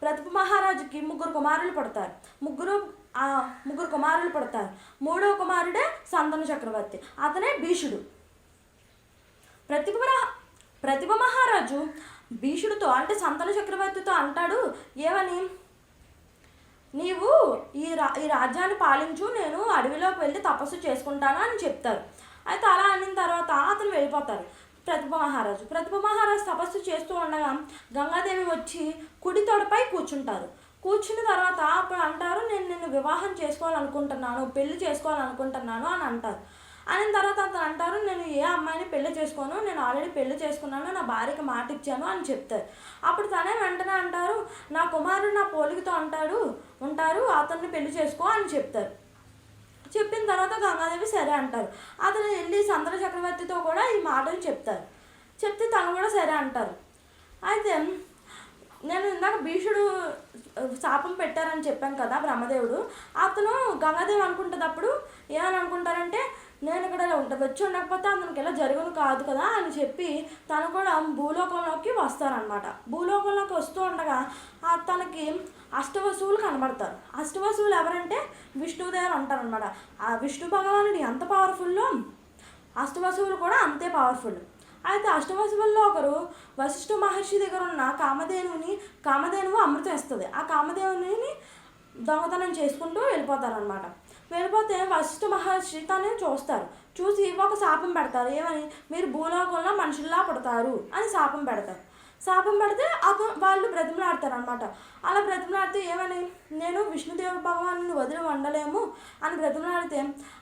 ప్రతిభ మహారాజుకి ముగ్గురు కుమారులు పుడతారు. ముగ్గురు కుమారులు పుడతారు. మూడవ కుమారుడే సంతను చక్రవర్తి, అతనే భీషుడు. ప్రతిభ మహారాజు భీషుడితో అంటే సంతను చక్రవర్తితో అంటాడు, ఏమని, నీవు ఈ రాజ్యాన్ని పాలించు, నేను అడవిలోకి వెళ్ళి తపస్సు చేసుకుంటాను అని చెప్తారు. అయితే అలా అనిన తర్వాత అతను వెళ్ళిపోతారు. ప్రతిభ మహారాజు తపస్సు చేస్తూ ఉండగా గంగాదేవి వచ్చి కుడి తోడపై కూర్చుంటారు. కూర్చున్న తర్వాత అప్పుడు అంటారు, నేను నిన్ను వివాహం చేసుకోవాలనుకుంటున్నాను, పెళ్లి చేసుకోవాలనుకుంటున్నాను అని అంటారు. అయిన తర్వాత అతను అంటారు, నేను ఏ అమ్మాయిని పెళ్లి చేసుకోను, నేను ఆల్రెడీ పెళ్లి చేసుకున్నాను, నా భార్యకి మాట ఇచ్చాను అని చెప్తారు. అప్పుడు తనే వెంటనే అంటారు, నా కుమారుడు నా పోలికతో ఉంటారు, అతన్ని పెళ్లి చేసుకో అని చెప్తారు. చెప్పిన తర్వాత గంగాదేవి సరే అంటారు. అతను వెళ్ళి సంతన చక్రవర్తితో కూడా ఈ మాటలు చెప్తే తను కూడా సరే అంటారు. అయితే నేను ఇందాక భీషుడు శాపం పెట్టారని చెప్పాను కదా బ్రహ్మదేవుడు, అతను గంగాదేవి అనుకుంటున్నప్పుడు ఏమని అనుకుంటారంటే, నేను ఇక్కడ వచ్చి ఉండకపోతే అతనికి ఇలా జరుగును కాదు కదా అని చెప్పి తను కూడా భూలోకంలోకి వస్తారనమాట. భూలోకంలోకి వస్తూ ఉండగా తనకి అష్టవసువులు కనబడతారు. అష్టవసువులు ఎవరంటే విష్ణుదేవుడు అంటారనమాట. ఆ విష్ణు భగవానుడు ఎంత పవర్ఫుల్లో అష్టవసువులు కూడా అంతే పవర్ఫుల్. అయితే అష్టవసువుల్లో ఒకరు వశిష్ఠ మహర్షి దగ్గర ఉన్న కామధేనువు అమృతం ఇస్తుంది. ఆ కామధేనుని దొంగతనం చేసుకుంటూ వెళ్ళిపోతారనమాట. వెళ్ళిపోతే వశిష్ఠ మహర్షి తను చూసి ఒక శాపం పెడతారు. ఏమని, మీరు భూలోకంలో మనుషుల్లా పుడతారు అని శాపం పెడితే వాళ్ళు బ్రతిమలాడతారు అనమాట. అలా బ్రతిమలాడితే ఏమని, నేను విష్ణుదేవ భగవాన్ని వదిలి ఉండలేము అని బ్రతిమలాడితే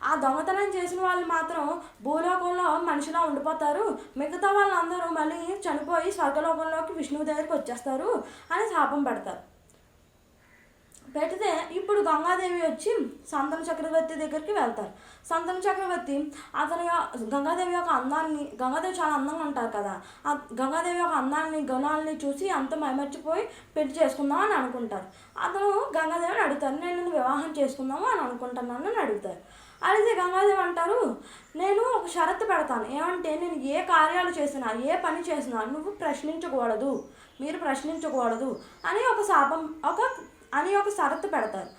ఆ దొంగతనం చేసిన వాళ్ళు మాత్రం భూలోకంలో మనిషిలా ఉండిపోతారు, మిగతా వాళ్ళందరూ మళ్ళీ చనిపోయి స్వర్గలోకంలోకి విష్ణువు దగ్గరికి వచ్చేస్తారు అని శాపం పెడితే ఇప్పుడు గంగాదేవి వచ్చి సంతన చక్రవర్తి దగ్గరికి వెళ్తారు. సంతన చక్రవర్తి గంగాదేవి యొక్క అందాన్ని, గంగాదేవి చాలా అందంగా ఉంటారు కదా, ఆ గంగాదేవి యొక్క అందాన్ని గుణాలని చూసి అంత మైమర్చిపోయి పెళ్లి చేసుకుందాం అని అనుకుంటారు. అతను గంగాదేవిని అడుగుతారు, నేను నిన్ను వివాహం చేసుకుందాము అని అనుకుంటున్నాను అని అడుగుతారు. అడిగితే గంగాదేవి అంటారు, నేను ఒక షరతు పెడతాను, ఏమంటే నేను ఏ కార్యాలు చేసినా ఏ పని చేసినా నువ్వు మీరు ప్రశ్నించకూడదు అని ఒక షరతు పెడతారు.